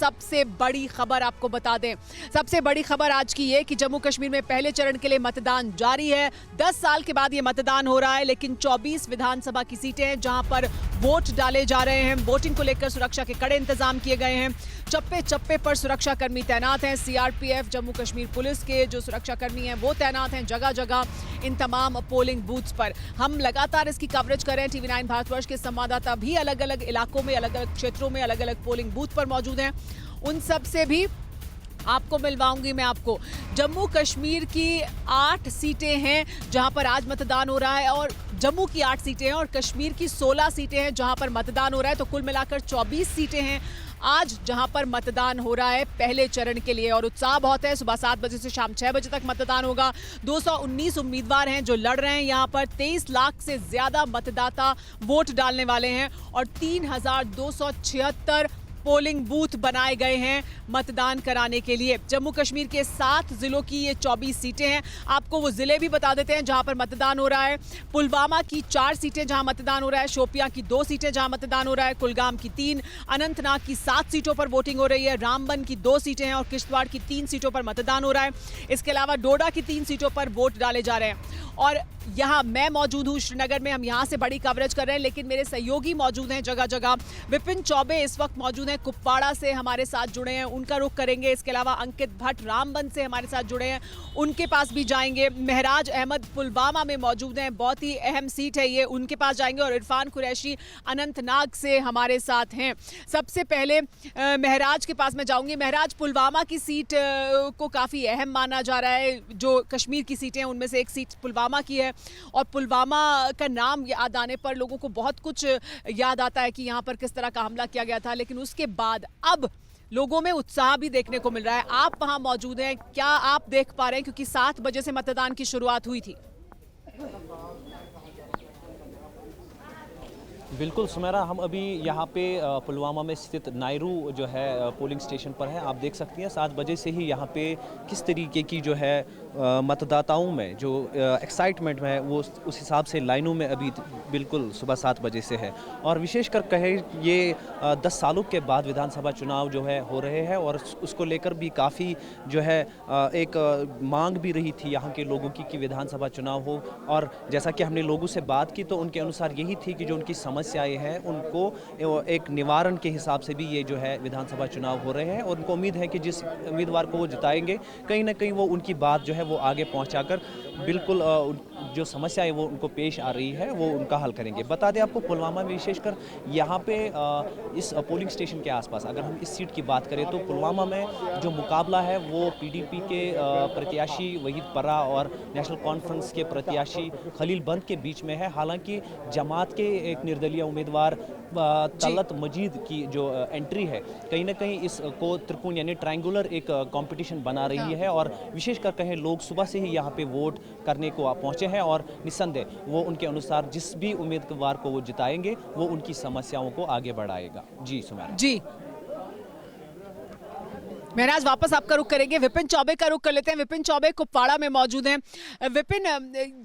सबसे बड़ी खबर आपको बता दें। सबसे बड़ी खबर आज की ये कि जम्मू कश्मीर में पहले चरण के लिए मतदान जारी है। 10 साल के बाद ये मतदान हो रहा है, लेकिन 24 विधानसभा की सीटें हैं जहां पर वोट डाले जा रहे हैं। वोटिंग को लेकर सुरक्षा के कड़े इंतजाम किए गए हैं। चप्पे चप्पे पर सुरक्षा कर्मी तैनात हैं। सीआरपीएफ, जम्मू कश्मीर पुलिस के जो सुरक्षा कर्मी हैं वो तैनात हैं जगह जगह इन तमाम पोलिंग बूथ्स पर। हम लगातार इसकी कवरेज कर रहे हैं। टीवी 9 भारतवर्ष के संवाददाता भी अलग अलग इलाकों में, अलग अलग क्षेत्रों में, अलग अलग पोलिंग बूथ पर मौजूद हैं। उन सब से भी आपको मिलवाऊंगी मैं आपको। जम्मू कश्मीर की 8 सीटें हैं जहां पर आज मतदान हो रहा है, और जम्मू की 8 सीटें हैं और कश्मीर की 16 सीटें हैं जहां पर मतदान हो रहा है। तो कुल मिलाकर 24 सीटें हैं आज जहां पर मतदान हो रहा है पहले चरण के लिए, और उत्साह बहुत है। सुबह 7 बजे से शाम 6 बजे तक मतदान होगा। 219 उम्मीदवार हैं जो लड़ रहे हैं। यहां पर 23 लाख से ज्यादा मतदाता वोट डालने वाले हैं और 3276 पोलिंग बूथ बनाए गए हैं मतदान कराने के लिए। जम्मू कश्मीर के 7 जिलों की ये 24 सीटें हैं। आपको वो जिले भी बता देते हैं जहां पर मतदान हो रहा है। पुलवामा की 4 सीटें जहां मतदान हो रहा है, शोपियां की 2 सीटें जहां मतदान हो रहा है, कुलगाम की 3, अनंतनाग की 7 सीटों पर वोटिंग हो रही है, रामबन की 2 सीटें हैं और किश्तवाड़ की 3 सीटों पर मतदान हो रहा है। इसके अलावा डोडा की 3 सीटों पर वोट डाले जा रहे हैं। और यहां मैं मौजूद हूं श्रीनगर में, हम यहां से बड़ी कवरेज कर रहे हैं, लेकिन मेरे सहयोगी मौजूद हैं जगह जगह। विपिन चौबे इस वक्त मौजूद हैं, कुपवाड़ा से हमारे साथ जुड़े हैं, उनका रुख करेंगे। इसके अलावा अंकित भट्ट रामबन से हमारे साथ जुड़े हैं, उनके पास भी जाएंगे। महराज अहमद पुलवामा में मौजूद हैं, बहुत ही अहम सीट है ये, उनके पास जाएंगे। और इरफान कुरैशी अनंतनाग से हमारे साथ हैं। सबसे पहले महराज के पास मैं जाऊंगी। महराज, पुलवामा की सीट को काफ़ी अहम माना जा रहा है। जो कश्मीर की सीटें हैं उनमें से एक सीट पुलवामा की है, और पुलवामा का नाम याद आने पर लोगों को बहुत कुछ याद आता है कि यहाँ पर किस तरह का हमला किया गया था। लेकिन उसके बाद अब लोगों में उत्साह भी देखने को मिल रहा है। आप वहां मौजूद हैं, क्या आप देख पा रहे हैं, क्योंकि 7 बजे से मतदान की शुरुआत हुई थी? बिल्कुल सुमेरा, हम अभी यहाँ पे पुलवामा में स्थित नायरू जो है पोलिंग स्टेशन पर है। आप देख सकती हैं 7 बजे से ही यहाँ पे किस तरीके की जो है मतदाताओं में जो एक्साइटमेंट है वो उस हिसाब से लाइनों में अभी बिल्कुल सुबह 7 बजे से है। और विशेषकर कहे ये 10 सालों के बाद विधानसभा चुनाव जो है हो रहे हैं, और उसको लेकर भी काफ़ी जो है एक मांग भी रही थी यहाँ के लोगों की कि विधानसभा चुनाव हो। और जैसा कि हमने लोगों से बात की तो उनके अनुसार यही थी कि जो उनकी समस्याएं हैं उनको एक निवारण के हिसाब से भी ये जो है विधानसभा चुनाव हो रहे हैं। और उनको उम्मीद है कि जिस उम्मीदवार को वो जिताएंगे कहीं ना कहीं वो उनकी बात जो है वो आगे पहुंचाकर बिल्कुल जो समस्या है वो उनको पेश आ रही है वो उनका हल करेंगे। बता दें आपको, पुलवामा में विशेषकर यहाँ पे इस पोलिंग स्टेशन के आसपास अगर हम इस सीट की बात करें तो पुलवामा में जो मुकाबला है वो पीडीपी के प्रत्याशी वहीद पर्रा और नेशनल कॉन्फ्रेंस के प्रत्याशी खलील बंद के बीच में है। हालांकि जमात के एक निर्दलीय उम्मीदवार तलत मजीद की जो एंट्री है कहीं ना कहीं इसको त्रिकोण यानी ट्रायंगुलर एक कंपटीशन बना रही है। और विशेषकर कहें लोग सुबह से ही यहाँ पे वोट करने को पहुँचे हैं, और निस्संदेह वो उनके अनुसार जिस भी उम्मीदवार को वो जिताएंगे वो उनकी समस्याओं को आगे बढ़ाएगा। जी सुमेरा। जी महराज, वापस आपका रुख करेंगे। विपिन चौबे का रुख कर लेते हैं। विपिन चौबे कुपवाड़ा में मौजूद हैं। विपिन,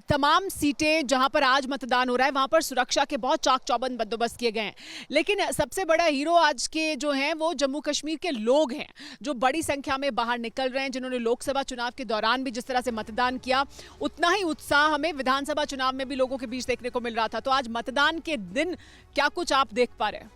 तमाम सीटें जहां पर आज मतदान हो रहा है वहां पर सुरक्षा के बहुत चाक चौबंद बंदोबस्त किए गए हैं, लेकिन सबसे बड़ा हीरो आज के जो हैं वो जम्मू कश्मीर के लोग हैं जो बड़ी संख्या में बाहर निकल रहे हैं, जिन्होंने लोकसभा चुनाव के दौरान भी जिस तरह से मतदान किया उतना ही उत्साह हमें विधानसभा चुनाव में भी लोगों के बीच देखने को मिल रहा था। तो आज मतदान के दिन क्या कुछ आप देख पा रहे हैं?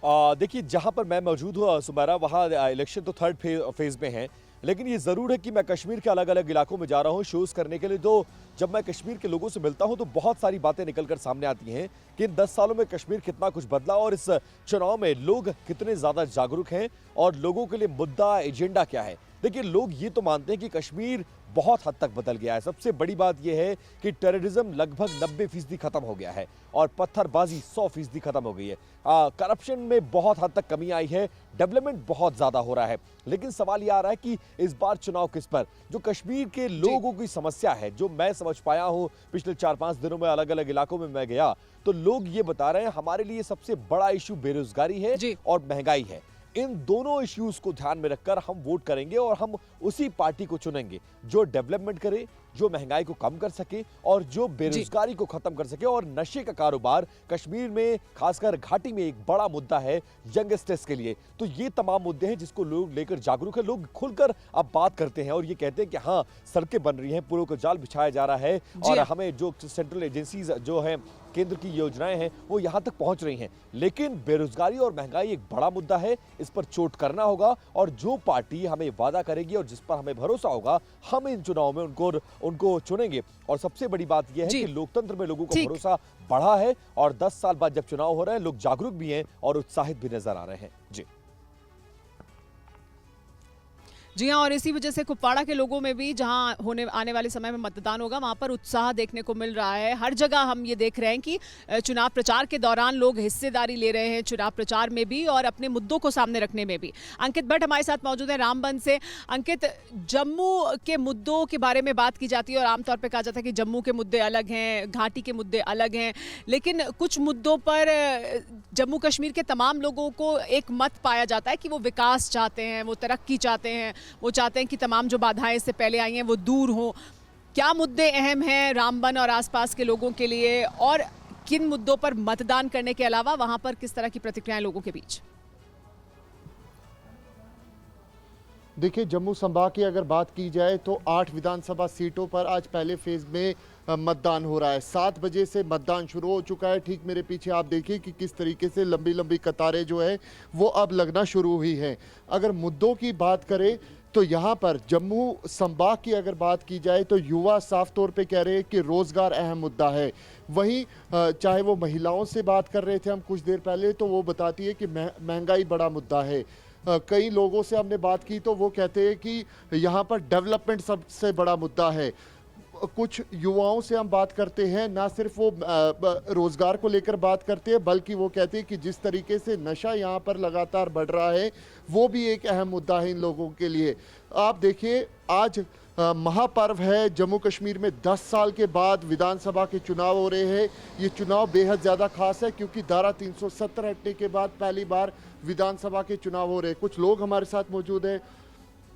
देखिए, जहां पर मैं मौजूद हूँ सुमेरा, वहाँ इलेक्शन तो थर्ड फेज में है, लेकिन ये ज़रूर है कि मैं कश्मीर के अलग अलग इलाकों में जा रहा हूँ शोज़ करने के लिए। तो जब मैं कश्मीर के लोगों से मिलता हूँ तो बहुत सारी बातें निकलकर सामने आती हैं कि इन 10 सालों में कश्मीर कितना कुछ बदला और इस चुनाव में लोग कितने ज़्यादा जागरूक हैं और लोगों के लिए मुद्दा एजेंडा क्या है। देखिए, लोग ये तो मानते हैं कि कश्मीर बहुत हद तक बदल गया है। सबसे बड़ी बात यह है कि टेररिज्म लगभग 90% खत्म हो गया है और पत्थरबाजी 100% खत्म हो गई है। करप्शन में बहुत हद तक कमी आई है, डेवलपमेंट बहुत ज्यादा हो रहा है। लेकिन सवाल यह आ रहा है कि इस बार चुनाव किस पर? जो कश्मीर के लोगों की समस्या है, जो मैं समझ पाया हूं पिछले 4-5 दिनों में अलग अलग इलाकों में मैं गया, तो लोग ये बता रहे हैं हमारे लिए सबसे बड़ा इश्यू बेरोजगारी है और महंगाई है। इन दोनों इश्यूज को ध्यान में रखकर हम वोट करेंगे और हम उसी पार्टी को चुनेंगे जो डेवलपमेंट करे, जो महंगाई को कम कर सके और जो बेरोजगारी को खत्म कर सके। और नशे का कारोबार कश्मीर में, खासकर घाटी में एक बड़ा मुद्दा है यंगस्टर्स के लिए। तो ये तमाम मुद्दे हैं जिसको लोग लेकर जागरूक है, लोग खुलकर अब बात करते हैं और ये कहते हैं कि हाँ, सड़कें बन रही हैं, पुलों का जाल बिछाया जा रहा है और हमें जो सेंट्रल एजेंसीज जो है, केंद्र की योजनाएं हैं, वो यहां तक पहुंच रही हैं। लेकिन बेरोजगारी और महंगाई एक बड़ा मुद्दा है, इस पर चोट करना होगा और जो पार्टी हमें वादा करेगी और जिस पर हमें भरोसा होगा, हम इन चुनाव में उनको चुनेंगे। और सबसे बड़ी बात यह है कि लोकतंत्र में लोगों का भरोसा बढ़ा है और 10 साल बाद जब चुनाव हो रहे हैं, लोग जागरूक भी हैं और उत्साहित भी नजर आ रहे हैं। जी हाँ, और इसी वजह से कुपवाड़ा के लोगों में भी, जहां आने वाले समय में मतदान होगा, वहां पर उत्साह देखने को मिल रहा है। हर जगह हम ये देख रहे हैं कि चुनाव प्रचार के दौरान लोग हिस्सेदारी ले रहे हैं, चुनाव प्रचार में भी और अपने मुद्दों को सामने रखने में भी। अंकित भट्ट हमारे साथ मौजूद हैं रामबन से। अंकित, जम्मू के मुद्दों के बारे में बात की जाती है और आमतौर पर कहा जाता है कि जम्मू के मुद्दे अलग हैं, घाटी के मुद्दे अलग हैं, लेकिन कुछ मुद्दों पर जम्मू कश्मीर के तमाम लोगों को एक मत पाया जाता है कि वो विकास चाहते हैं, वो तरक्की चाहते हैं, वो चाहते हैं कि तमाम जो बाधाएं इससे पहले आई हैं वो दूर हों। क्या मुद्दे अहम हैं रामबन और आसपास के लोगों के लिए, और किन मुद्दों पर मतदान करने के अलावा वहां पर किस तरह की प्रतिक्रियाएं लोगों के बीच? देखिए, जम्मू संभाग की अगर बात की जाए तो 8 विधानसभा सीटों पर आज पहले फेज में मतदान हो रहा है। 7 बजे से मतदान शुरू हो चुका है। ठीक मेरे पीछे आप देखिए कि किस तरीके से लंबी लंबी कतारें जो है वो अब लगना शुरू हुई हैं। अगर मुद्दों की बात करें तो यहाँ पर जम्मू संभाग की अगर बात की जाए तो युवा साफ तौर पे कह रहे हैं कि रोज़गार अहम मुद्दा है। वहीं चाहे वो महिलाओं से बात कर रहे थे हम कुछ देर पहले, तो वो बताती है कि महंगाई बड़ा मुद्दा है। कई लोगों से हमने बात की तो वो कहते हैं कि यहाँ पर डेवलपमेंट सबसे बड़ा मुद्दा है। कुछ युवाओं से हम बात करते हैं, ना सिर्फ वो रोज़गार को लेकर बात करते हैं, बल्कि वो कहते हैं कि जिस तरीके से नशा यहाँ पर लगातार बढ़ रहा है वो भी एक अहम मुद्दा है इन लोगों के लिए। आप देखिए, आज महापर्व है जम्मू कश्मीर में। 10 साल के बाद विधानसभा के चुनाव हो रहे हैं। ये चुनाव बेहद ज़्यादा खास है क्योंकि धारा 370 हटने के बाद पहली बार विधानसभा के चुनाव हो रहे हैं। कुछ लोग हमारे साथ मौजूद हैं।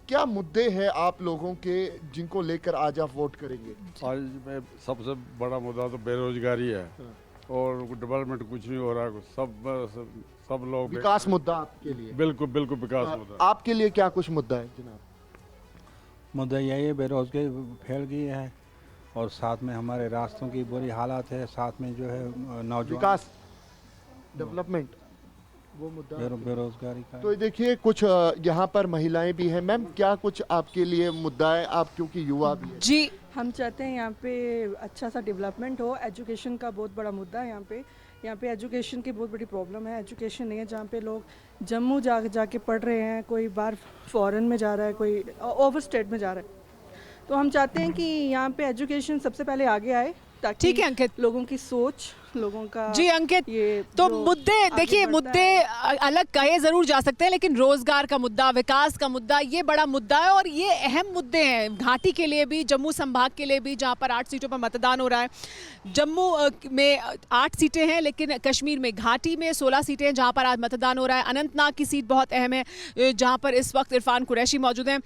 क्या मुद्दे हैं आप लोगों के जिनको लेकर आज आप वोट करेंगे? आज में सबसे बड़ा मुद्दा तो बेरोजगारी है और डेवलपमेंट कुछ नहीं हो रहा। सब लोग विकास मुद्दा आपके लिए? बिल्कुल बिल्कुल विकास मुद्दा। आपके लिए क्या कुछ मुद्दा है जनाब? मुद्दा यही है, बेरोजगारी फैल गई है और साथ में हमारे रास्तों की बुरी हालत है, साथ में जो है नौजवान विकास, डेवलपमेंट, वो मुद्दा बेरोजगारी का। तो देखिए, कुछ यहाँ पर महिलाएं भी हैं। मैम, क्या कुछ आपके लिए मुद्दा है? आप क्योंकि युवा भी हैं। जी, हम चाहते हैं यहाँ पे अच्छा सा डेवलपमेंट हो। एजुकेशन का बहुत बड़ा मुद्दा है यहाँ पे एजुकेशन की बहुत बड़ी प्रॉब्लम है। एजुकेशन नहीं है जहाँ पे लोग जम्मू जाके पढ़ रहे हैं, कोई बाहर फॉरेन में जा रहा है, कोई ओवर स्टेट में जा रहा है। तो हम चाहते हैं कि यहाँ पे एजुकेशन सबसे पहले आगे आए ताकि ठीक है अंकित, लोगों की सोच, लोगों का जी अंकित, ये तो मुद्दे देखिए, मुद्दे अलग कहे जरूर जा सकते हैं, लेकिन रोजगार का मुद्दा, विकास का मुद्दा, ये बड़ा मुद्दा है और ये अहम मुद्दे हैं घाटी के लिए भी, जम्मू संभाग के लिए भी, जहां पर 8 सीटों पर मतदान हो रहा है। जम्मू में 8 सीटें हैं, लेकिन कश्मीर में, घाटी में 16 सीटें हैं जहां पर आज मतदान हो रहा है। अनंतनाग की सीट बहुत अहम है जहां पर इस वक्त इरफान कुरैशी मौजूद हैं।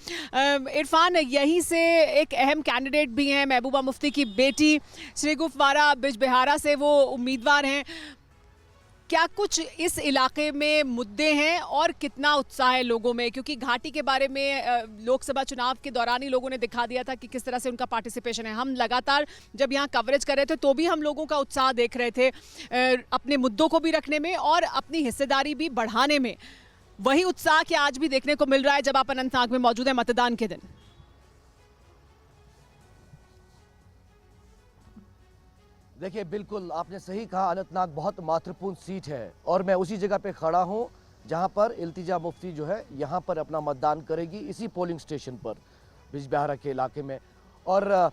इरफान, यहीं से एक अहम कैंडिडेट भी हैं, महबूबा मुफ्ती की बेटी श्रीगुफवारा बिजबिहारा से वो उम्मीदवार हैं। क्या कुछ इस इलाके में मुद्दे हैं और कितना उत्साह है लोगों में? क्योंकि घाटी के बारे में लोकसभा चुनाव के दौरान ही लोगों ने दिखा दिया था कि किस तरह से उनका पार्टिसिपेशन है। हम लगातार जब यहाँ कवरेज कर रहे थे तो भी हम लोगों का उत्साह देख रहे थे अपने मुद्दों को भी रखने में और अपनी हिस्सेदारी भी बढ़ाने में। वही उत्साह क्या आज भी देखने को मिल रहा है जब आप अनंतनाग में मौजूद हैं मतदान के दिन? देखिए, बिल्कुल आपने सही कहा, अनंतनाग बहुत महत्वपूर्ण सीट है और मैं उसी जगह पे खड़ा हूँ जहाँ पर इल्तिजा मुफ्ती जो है यहाँ पर अपना मतदान करेगी, इसी पोलिंग स्टेशन पर बिजबिहारा के इलाके में। और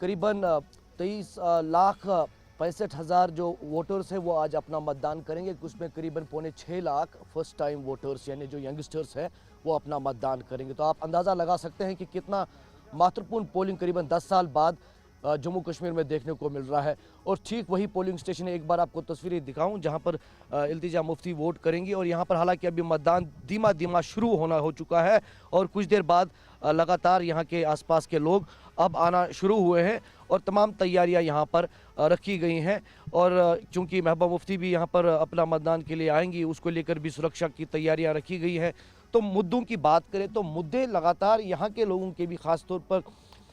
करीबन 23,65,000 जो वोटर्स हैं वो आज अपना मतदान करेंगे। उसमें करीबन 5.25 लाख फर्स्ट टाइम वोटर्स यानी जो यंगस्टर्स हैं वो अपना मतदान करेंगे। तो आप अंदाज़ा लगा सकते हैं कि कितना महत्वपूर्ण पोलिंग करीबन 10 साल बाद जम्मू कश्मीर में देखने को मिल रहा है। और ठीक वही पोलिंग स्टेशन है, एक बार आपको तस्वीरें दिखाऊं जहां पर इल्तिजा मुफ्ती वोट करेंगी। और यहां पर हालांकि अभी मतदान धीमा धीमा शुरू हो चुका है और कुछ देर बाद लगातार यहां के आसपास के लोग अब आना शुरू हुए हैं और तमाम तैयारियां यहां पर रखी गई हैं। और चूंकि महबूबा मुफ्ती भी यहां पर अपना मतदान के लिए आएंगी, उसको लेकर भी सुरक्षा की तैयारियां रखी गई हैं। तो मुद्दों की बात करें तो मुद्दे लगातार यहाँ के लोगों के भी खास तौर पर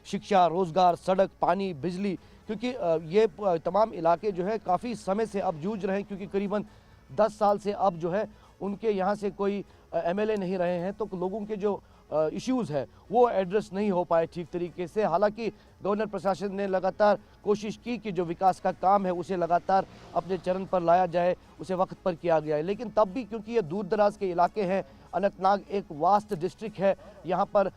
शिक्षा, रोजगार, सड़क, पानी, बिजली, क्योंकि ये तमाम इलाके जो है काफ़ी समय से अब जूझ रहे हैं, क्योंकि करीबन 10 साल से अब जो है उनके यहाँ से कोई एमएलए नहीं रहे हैं। तो लोगों के जो इश्यूज़ है वो एड्रेस नहीं हो पाए ठीक तरीके से। हालांकि गवर्नर प्रशासन ने लगातार कोशिश की कि जो विकास का काम है उसे लगातार अपने चरण पर लाया जाए, उसे वक्त पर किया गया है। लेकिन तब भी क्योंकि ये दूर दराज के इलाके हैं, अनंतनाग एक वास्ट डिस्ट्रिक्ट है, यहाँ पर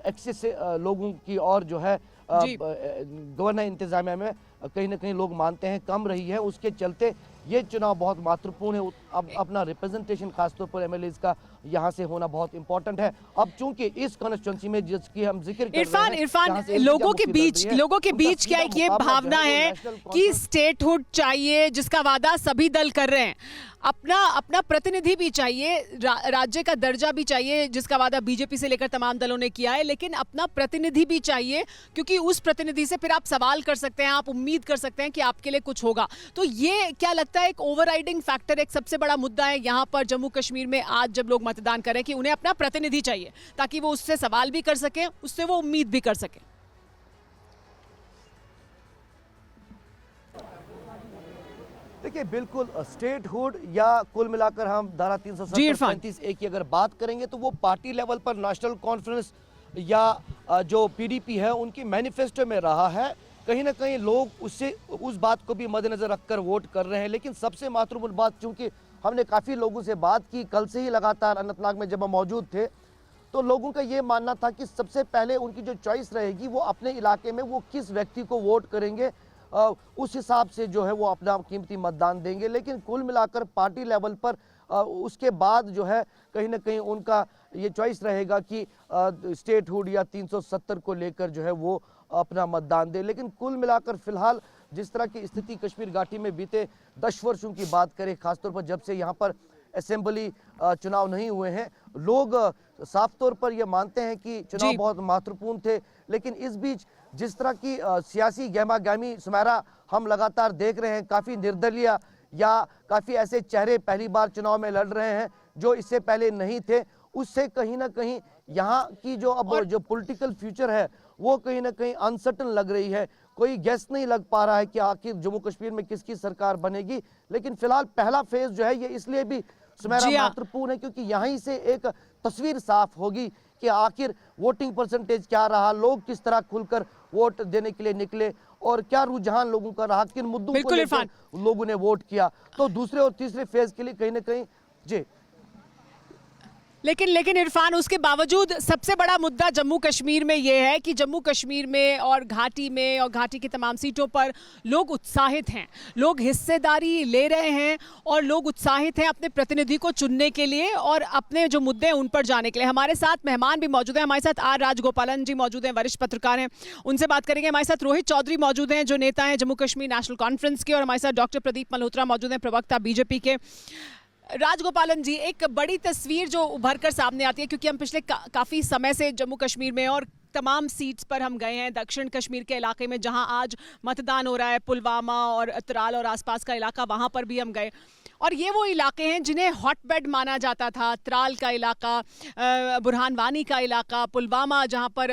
एक्सेस से लोगों की और जो है गवर्नर इंतजामिया में कहीं ना कहीं लोग मानते हैं कम रही है। उसके चलते ये चुनाव बहुत महत्वपूर्ण है। अब अपना रिप्रेजेंटेशन खासतौर पर एमएलएज का यहाँ से होना बहुत इंपॉर्टेंट है। अब चूंकि इस कॉन्स्टिट्यूंसी में जिसकी हम जिक्र कर इरफान रहे हैं, इरफान लोगों के बीच क्या एक ये भावना है कि स्टेटहुड चाहिए, जिसका वादा सभी दल कर रहे हैं, अपना प्रतिनिधि भी चाहिए, राज्य का दर्जा भी चाहिए, जिसका वादा बीजेपी से लेकर तमाम दलों ने किया है, लेकिन अपना प्रतिनिधि भी चाहिए, क्योंकि उस प्रतिनिधि से फिर आप सवाल कर सकते हैं, आप उम्मीद कर सकते हैं कि आपके लिए कुछ होगा। तो ये क्या लगता है एक ओवरराइडिंग फैक्टर, एक सबसे बड़ा मुद्दा है यहाँ पर जम्मू कश्मीर में आज जब लोग मतदान करें कि उन्हें अपना प्रतिनिधि चाहिए, ताकि वो उससे सवाल भी कर सकें, उससे वो उम्मीद भी कर सकें। देखिए बिल्कुल स्टेटहुड या कुल मिलाकर हम धारा 337 की अगर बात करेंगे तो वो पार्टी लेवल पर नेशनल कॉन्फ्रेंस या जो पीडीपी है उनकी मैनिफेस्टो में रहा है। कहीं ना कहीं लोग उससे उस बात को भी मद्देनजर रखकर वोट कर रहे हैं। लेकिन सबसे महत्वपूर्ण बात, चूंकि हमने काफ़ी लोगों से बात की कल से ही लगातार अनंतनाग में जब हम मौजूद थे, तो लोगों का ये मानना था कि सबसे पहले उनकी जो चॉइस रहेगी वो अपने इलाके में वो किस व्यक्ति को वोट करेंगे, उस हिसाब से जो है वो अपना कीमती मतदान देंगे। लेकिन कुल मिलाकर पार्टी लेवल पर उसके बाद जो है कहीं ना कहीं उनका ये चॉइस रहेगा कि स्टेटहुड या 370 को लेकर जो है वो अपना मतदान दे। लेकिन कुल मिलाकर फिलहाल जिस तरह की स्थिति कश्मीर घाटी में बीते 10 वर्षों की बात करें, खासतौर पर जब से यहाँ पर असेंबली चुनाव नहीं हुए हैं, लोग साफ तौर पर ये मानते हैं कि चुनाव बहुत महत्वपूर्ण थे। लेकिन इस बीच जिस तरह की सियासी गहमा-गहमी सुमेरा हम लगातार देख रहे हैं, काफ़ी निर्दलीय या काफ़ी ऐसे चेहरे पहली बार चुनाव में लड़ रहे हैं जो इससे पहले नहीं थे, उससे कहीं ना कहीं यहाँ की जो अब जो पॉलिटिकल फ्यूचर है वो कहीं ना कहीं अनसर्टन लग रही है। कोई गैस नहीं लग पा रहा है कि आखिर जम्मू कश्मीर में किसकी सरकार बनेगी। लेकिन फिलहाल पहला फेज जो है ये इसलिए भी सुमेरा महत्वपूर्ण है क्योंकि यहीं से एक तस्वीर साफ होगी कि आखिर वोटिंग परसेंटेज क्या रहा, लोग किस तरह खुलकर वोट देने के लिए निकले और क्या रुझान लोगों का रहा, किन मुद्दों को लेकर लोगों ने वोट किया। तो दूसरे और तीसरे फेज के लिए कहीं ना कहीं जी लेकिन इरफान, उसके बावजूद सबसे बड़ा मुद्दा जम्मू कश्मीर में ये है कि जम्मू कश्मीर में और घाटी की तमाम सीटों पर लोग उत्साहित हैं, लोग हिस्सेदारी ले रहे हैं और लोग उत्साहित हैं अपने प्रतिनिधि को चुनने के लिए और अपने जो मुद्दे हैं उन पर जाने के लिए। हमारे साथ मेहमान भी मौजूद हैं, हमारे साथ आर राजगोपालन जी मौजूद हैं, वरिष्ठ पत्रकार हैं, उनसे बात करेंगे। हमारे साथ रोहित चौधरी मौजूद हैं जो नेता हैं जम्मू कश्मीर नेशनल कॉन्फ्रेंस के, और हमारे साथ डॉक्टर प्रदीप मल्होत्रा मौजूद हैं, प्रवक्ता बीजेपी के। राजगोपालन जी, एक बड़ी तस्वीर जो उभर कर सामने आती है, क्योंकि हम पिछले काफ़ी समय से जम्मू कश्मीर में और तमाम सीट्स पर हम गए हैं, दक्षिण कश्मीर के इलाके में जहां आज मतदान हो रहा है, पुलवामा और त्राल और आसपास का इलाका, वहां पर भी हम गए और ये वो इलाके हैं जिन्हें हॉटबेड माना जाता था। त्राल का इलाका, बुरहान वानी का इलाका, पुलवामा जहां पर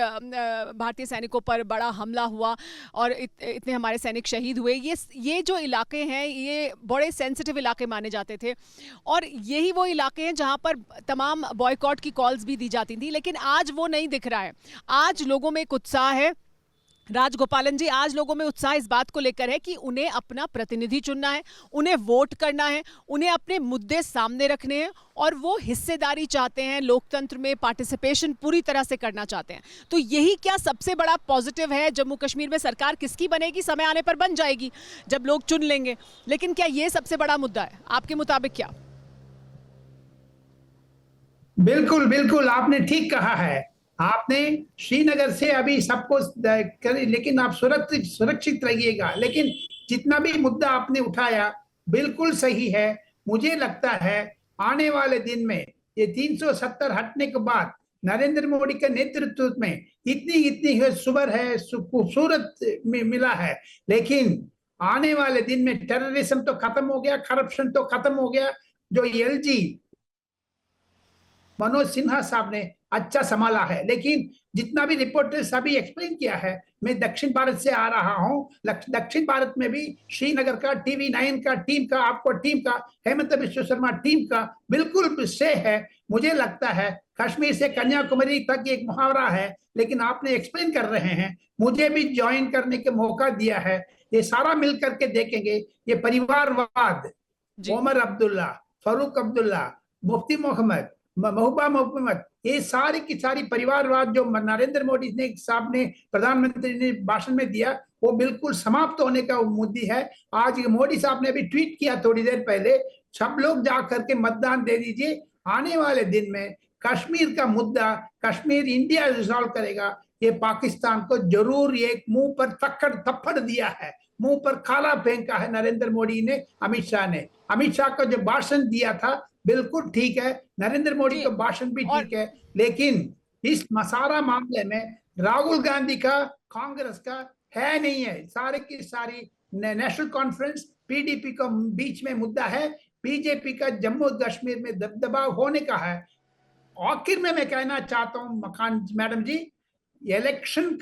भारतीय सैनिकों पर बड़ा हमला हुआ और इतने हमारे सैनिक शहीद हुए, ये जो इलाके हैं ये बड़े सेंसिटिव इलाके माने जाते थे और यही वो इलाके हैं जहां पर तमाम बॉयकॉट की कॉल्स भी दी जाती थी। लेकिन आज वो नहीं दिख रहा है। आज लोगों में एक उत्साह है। राजगोपालन जी, आज लोगों में उत्साह इस बात को लेकर है कि उन्हें अपना प्रतिनिधि चुनना है, उन्हें वोट करना है, उन्हें अपने मुद्दे सामने रखने हैं और वो हिस्सेदारी चाहते हैं, लोकतंत्र में पार्टिसिपेशन पूरी तरह से करना चाहते हैं। तो यही क्या सबसे बड़ा पॉजिटिव है जम्मू कश्मीर में? सरकार किसकी बनेगी समय आने पर बन जाएगी जब लोग चुन लेंगे, लेकिन क्या ये सबसे बड़ा मुद्दा है आपके मुताबिक? क्या? बिल्कुल बिल्कुल, आपने ठीक कहा है आपने श्रीनगर से अभी सबको करी, लेकिन आप सुरक्षित रहिएगा। लेकिन जितना भी मुद्दा आपने उठाया बिल्कुल सही है। मुझे लगता है आने वाले दिन में ये 370 हटने के बाद नरेंद्र मोदी के नेतृत्व में इतनी सुबर है, खूबसूरत मिला है। लेकिन आने वाले दिन में टेररिज्म तो खत्म हो गया, करप्शन तो खत्म हो गया। जो एलजी मनोज सिन्हा साहब ने अच्छा संभाला है। लेकिन जितना भी रिपोर्टर्स अभी एक्सप्लेन किया है, मैं दक्षिण भारत से आ रहा हूं। दक्षिण भारत में भी श्रीनगर का TV9 का टीम का, आपको टीम का, हेमंत बिश्व शर्मा टीम का बिल्कुल श्रेय है। मुझे लगता है कश्मीर से कन्याकुमारी तक एक मुहावरा है, लेकिन आपने एक्सप्लेन कर रहे हैं, मुझे भी ज्वाइन करने के मौका दिया है। ये सारा मिल करके देखेंगे। ये परिवारवाद, उमर अब्दुल्ला, फारूक अब्दुल्ला, मुफ्ती मोहम्मद, महबूबा मोहम्मद, ये सारी की सारी परिवारवाद जो नरेंद्र मोदी ने साहब ने प्रधानमंत्री ने भाषण में दिया, वो बिल्कुल समाप्त होने का मुद्दी है। आज मोदी साहब ने भी ट्वीट किया थोड़ी देर पहले, सब लोग जा करके मतदान दे दीजिए। आने वाले दिन में कश्मीर का मुद्दा कश्मीर इंडिया रिजॉल्व करेगा। ये पाकिस्तान को जरूर एक मुंह पर थप्पड़ दिया है, मुंह पर खाला फेंका है नरेंद्र मोदी ने, अमित शाह ने। अमित शाह को जो भाषण दिया था बिल्कुल ठीक है, नरेंद्र मोदी का भाषण भी ठीक है, लेकिन इस सारा मामले में राहुल गांधी का, कांग्रेस का है नहीं है। सारे की सारी नेशनल कॉन्फ्रेंस PDP का बीच में मुद्दा है, बीजेपी का जम्मू कश्मीर में दबदबा होने का है। आखिर में मैं कहना चाहता हूं मखान मैडम जी, इलेक्शन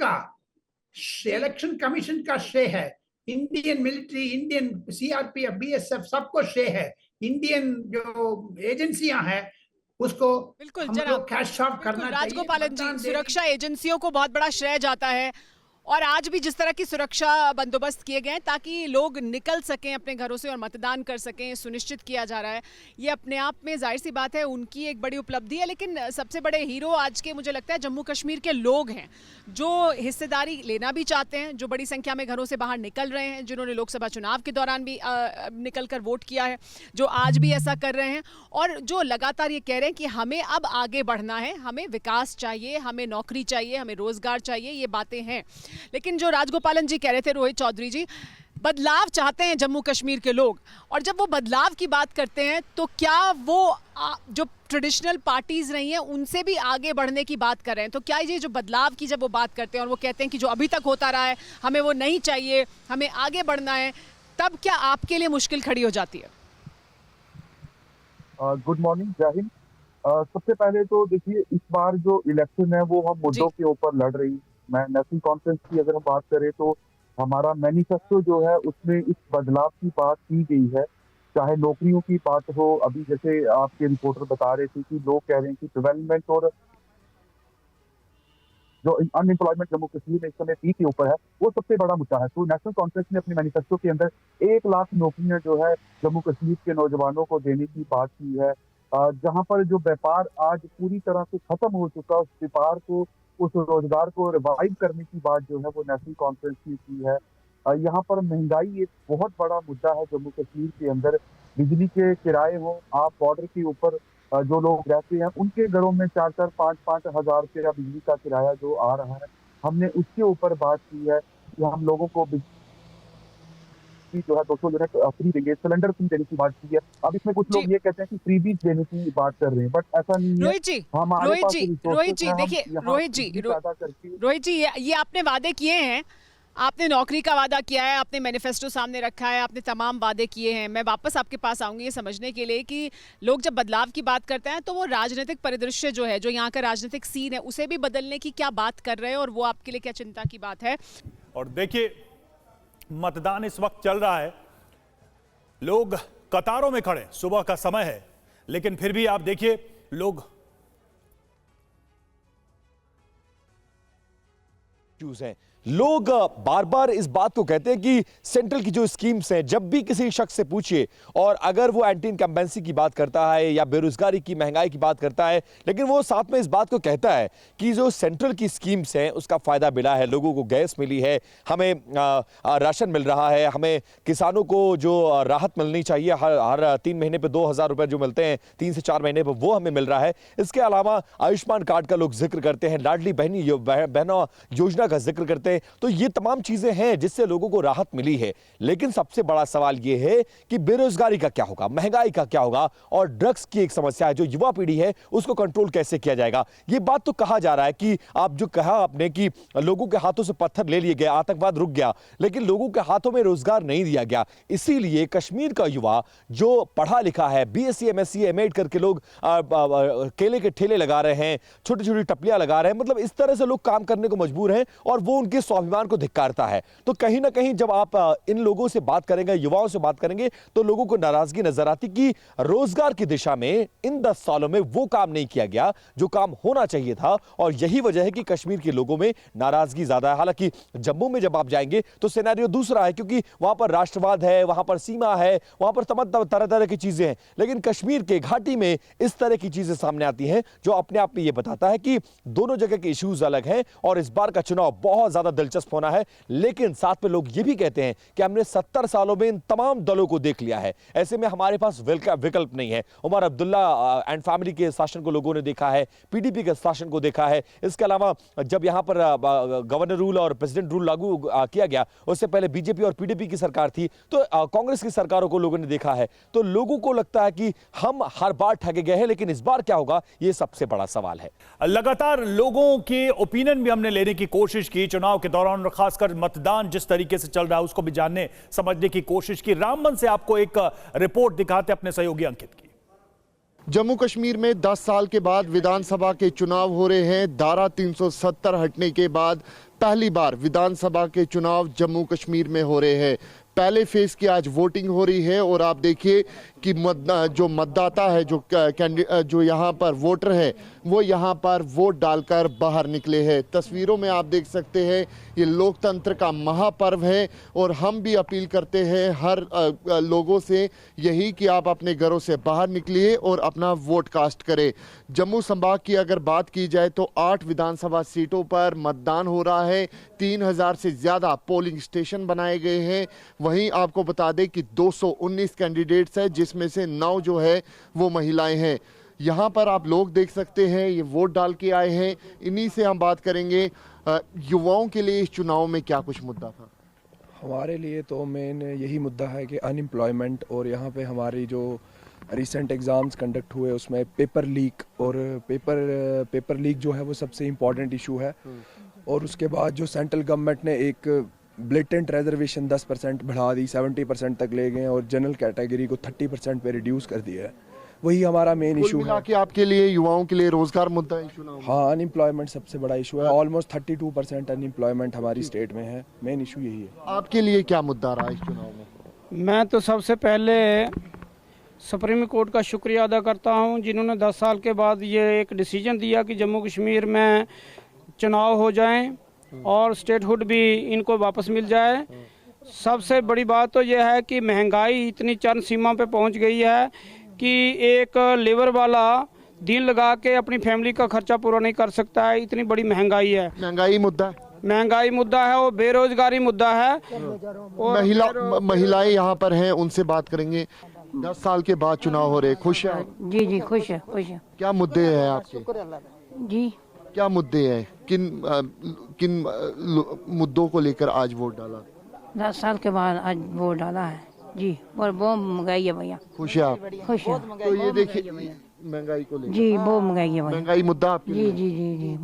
कमीशन का श्रेय है, Indian military, Indian CRPF, BSF सबको श्रेय है। इंडियन जो एजेंसियां हैं उसको बिल्कुल हम जनाब, लोग कैश ऑफ करना चाहिए। राजगोपालन जी, मतदान देने सुरक्षा एजेंसियों को बहुत बड़ा श्रेय जाता है और आज भी जिस तरह की सुरक्षा बंदोबस्त किए गए हैं ताकि लोग निकल सकें अपने घरों से और मतदान कर सकें, सुनिश्चित किया जा रहा है। ये अपने आप में जाहिर सी बात है उनकी एक बड़ी उपलब्धि है। लेकिन सबसे बड़े हीरो आज के मुझे लगता है जम्मू कश्मीर के लोग हैं, जो हिस्सेदारी लेना भी चाहते हैं, जो बड़ी संख्या में घरों से बाहर निकल रहे हैं, जिन्होंने लोकसभा चुनाव के दौरान भी निकल कर वोट किया है, जो आज भी ऐसा कर रहे हैं और जो लगातार ये कह रहे हैं कि हमें अब आगे बढ़ना है, हमें विकास चाहिए, हमें नौकरी चाहिए, हमें रोजगार चाहिए। ये बातें हैं। लेकिन जो राजगोपालन जी कह रहे थे, रोहित चौधरी जी, बदलाव चाहते हैं जम्मू कश्मीर के लोग, और जब वो बदलाव की बात करते हैं तो क्या वो जो ट्रेडिशनल पार्टीज रही हैं उनसे भी आगे बढ़ने की बात कर रहे हैं? तो क्या ये जो बदलाव की जब वो बात करते हैं और वो कहते हैं कि जो अभी तक होता रहा है हमें वो नहीं चाहिए, हमें आगे बढ़ना है, तब क्या आपके लिए मुश्किल खड़ी हो जाती है? गुड मॉर्निंग, जय हिंद। सबसे पहले तो देखिए, इस बार जो इलेक्शन है वो हम मुद्दों के ऊपर लड़ रही। मैं नेशनल कॉन्फ्रेंस की अगर हम बात करें तो हमारा मैनिफेस्टो जो है उसमें इस बदलाव की बात की गई है। चाहे नौकरियों की बात हो, अभी जैसे आपके रिपोर्टर बता रहे थे कि लोग कह रहे हैं कि डेवलपमेंट और जो अनएम्प्लॉयमेंट जम्मू कश्मीर में इस समय पीक के ऊपर है, वो सबसे बड़ा मुद्दा है। तो नेशनल कॉन्फ्रेंस ने अपने मैनिफेस्टो के अंदर 1 लाख नौकरियां जो है जम्मू कश्मीर के नौजवानों को देने की बात की है। जहां पर जो व्यापार आज पूरी तरह से खत्म हो चुका, उस व्यापार को, उस रोजगार को रिवाइव करने की बात जो है वो नेशनल कॉन्फ्रेंस ने की है। यहाँ पर महंगाई एक बहुत बड़ा मुद्दा है जम्मू कश्मीर के अंदर। बिजली के किराए हो, आप बॉर्डर के ऊपर जो लोग रहते हैं उनके घरों में 4-4, 5-5 हजार रुपया बिजली का किराया जो आ रहा है, हमने उसके ऊपर बात की है कि हम लोगों को जो है 200 यूनिट फ्री देंगे, सिलेंडर फ्री देने की बात की है। अब इसमें कुछ लोग ये कहते हैं कि फ्रीबीज देने की बात कर रहे हैं, बट ऐसा नहीं है। रोहित जी, ये आपने वादे किए हैं, आपने नौकरी का वादा किया है, आपने मैनिफेस्टो सामने रखा है, आपने तमाम वादे किए हैं। मैं वापस आपके पास आऊंगी ये समझने के लिए कि लोग जब बदलाव की बात करते हैं तो वो राजनीतिक परिदृश्य जो है, जो यहाँ का राजनीतिक सीन है, उसे भी बदलने की क्या बात कर रहे हैं और वो आपके लिए क्या चिंता की बात है? और देखिए, मतदान इस वक्त चल रहा है, लोग कतारों में खड़े, सुबह का समय है, लेकिन फिर भी आप देखिए लोग हैं लोग बार बार इस बात को कहते हैं कि सेंट्रल की जो स्कीम्स हैं, जब भी किसी शख्स से पूछिए और अगर वो एंटी इनकम्बेंसी की बात करता है या बेरोजगारी की, महंगाई की बात करता है, लेकिन वो साथ में इस बात को कहता है कि जो सेंट्रल की स्कीम्स हैं उसका फायदा मिला है, लोगों को गैस मिली है, हमें राशन मिल रहा है, हमें किसानों को जो राहत मिलनी चाहिए हर 3 महीने पे 2,000 रुपए जो मिलते हैं 3 से 4 महीने पे, वो हमें मिल रहा है। इसके अलावा आयुष्मान कार्ड का लोग जिक्र करते हैं, लाडली बहनों योजना का जिक्र करते हैं। तो ये तमाम चीजें हैं जिससे लोगों को राहत मिली है। लेकिन सबसे बड़ा सवाल ये है कि बेरोजगारी का क्या होगा, महंगाई का क्या होगा, और ड्रग्स की एक समस्या है जो युवा पीढ़ी है उसको कंट्रोल कैसे किया जाएगा। ये बात तो कहा जा रहा है कि आप जो कहा आपने कि लोगों के हाथों से पत्थर ले लिए गए, आतंकवाद रुक गया, लेकिन लोगों के हाथों में रोजगार नहीं दिया गया। इसीलिए कश्मीर का युवा जो पढ़ा लिखा है, BSc MSc MA करके लोग केले के ठेले लगा रहे हैं, छोटी छोटी टपलियां लगा रहे हैं, मतलब इस तरह से लोग काम करने को मजबूर हैं और वो उनके स्वाभिमान को धिक्कारता है। तो कहीं ना कहीं जब आप इन लोगों से बात करेंगे, युवाओं से बात करेंगे, तो लोगों को नाराजगी नजर आती कि रोजगार की दिशा में इन 10 सालों में वो काम नहीं किया गया जो काम होना चाहिए था, और यही वजह है कि कश्मीर के लोगों में नाराजगी ज्यादा है। हालांकि जम्मू में जब आप जाएंगे तो सिनेरियो दूसरा है, क्योंकि वहां पर राष्ट्रवाद है, वहां पर सीमा है, वहां पर तमाम तरह तरह की चीजें हैं। लेकिन कश्मीर के घाटी में इस तरह की चीजें सामने आती हैं जो अपने आप में यह बताता है कि दोनों जगह के इश्यूज अलग हैं और इस बार का चुनाव बहुत ज्यादा दिलचस्प होना है। लेकिन साथ में लोग ये भी कहते हैं कि हमने 70 सालों में इन तमाम दलों को देख लिया है, ऐसे में हमारे पास विकल्प नहीं है। उमर अब्दुल्ला एंड फैमिली के शासन को लोगों ने देखा है, PDP के शासन को देखा है। इसके अलावा जब यहां पर गवर्नर रूल और प्रेसिडेंट रूल लागू किया गया, उससे पहले BJP और PDP की सरकार थी, तो कांग्रेस की सरकारों को लोगों ने देखा है। तो लोगों को लगता है कि हम हर बार ठगे गए हैं, लेकिन इस बार क्या होगा, यह सबसे बड़ा सवाल है। लगातार लोगों के ओपिनियन भी हमने लेने की कोशिश की चुनाव के दौरान, खासकर मतदान जिस तरीके से चल रहा है उसको भी जानने समझने की कोशिश की। रामबन से आपको एक रिपोर्ट दिखाते अपने सहयोगी अंकित की। जम्मू कश्मीर में 10 साल के बाद विधानसभा के चुनाव हो रहे हैं। धारा 370 हटने के बाद पहली बार विधानसभा के चुनाव जम्मू कश्मीर में हो रहे हैं। पहले फेज की आज वोटिंग हो रही है और आप देखिए कि जो मतदाता है, जो यहाँ पर वोटर है, वो यहाँ पर वोट डालकर बाहर निकले हैं। तस्वीरों में आप देख सकते हैं ये लोकतंत्र का महापर्व है और हम भी अपील करते हैं हर लोगों से यही कि आप अपने घरों से बाहर निकलिए और अपना वोट कास्ट करें। जम्मू संभाग की अगर बात की जाए तो 8 विधानसभा सीटों पर मतदान हो रहा है। 3000 से ज़्यादा पोलिंग स्टेशन बनाए गए हैं। वहीं आपको बता दें कि 219 कैंडिडेट्स हैं, जिसमें से 9 जो है वो महिलाएं हैं। यहाँ पर आप लोग देख सकते हैं ये वोट डाल के आए हैं। इन्हीं से हम बात करेंगे। युवाओं के लिए इस चुनाव में क्या कुछ मुद्दा था? हमारे लिए तो मेन यही मुद्दा है कि अनएम्प्लॉयमेंट, और यहाँ पे हमारी जो रिसेंट एग्ज़ाम्स कंडक्ट हुए उसमें पेपर लीक, और पेपर लीक जो है वो सबसे इम्पॉर्टेंट इशू है। और उसके बाद जो सेंट्रल गवर्नमेंट ने एक ब्लेटेंट रिजर्वेशन 10% बढ़ा दी, 70% तक ले गए, और जनरल कैटेगरी को 30% पे रिड्यूस कर दिया है। वही हमारा मेन इशू है कि आपके लिए, युवाओं के लिए रोजगार मुद्दा है चुनाव। हाँ, अनएम्प्लॉयमेंट सबसे बड़ा इशू है। ऑलमोस्ट 32% अनएम्प्लॉयमेंट हमारी स्टेट में है। मेन इशू यही है। आपके लिए क्या मुद्दा रहा इस चुनाव में? मैं तो सबसे पहले सुप्रीम कोर्ट का शुक्रिया अदा करता हूं, जिन्होंने 10 साल के बाद ये एक डिसीजन दिया कि जम्मू कश्मीर में चुनाव हो जाएं और स्टेटहुड भी इनको वापस मिल जाए। सबसे बड़ी बात तो यह है कि महंगाई इतनी चरम सीमा पे पहुंच गई है कि एक लेबर वाला दिन लगा के अपनी फैमिली का खर्चा पूरा नहीं कर सकता है, इतनी बड़ी महंगाई है। महंगाई मुद्दा है और बेरोजगारी मुद्दा है। और महिलाएं यहाँ पर हैं, उनसे बात करेंगे। 10 साल के बाद चुनाव हो रहे, खुश है? जी खुश है। क्या मुद्दे हैं आपके? जी क्या मुद्दे हैं? किन मुद्दों को लेकर आज वोट डाला? 10 साल के बाद आज वोट डाला है जी। और बहुत महंगाई है भैया। खुश है आप? खुश है। तो ये देखिए महंगाई को लेकर। जी बहुत महंगाई है भैया। महंगाई मुद्दा आपके? जी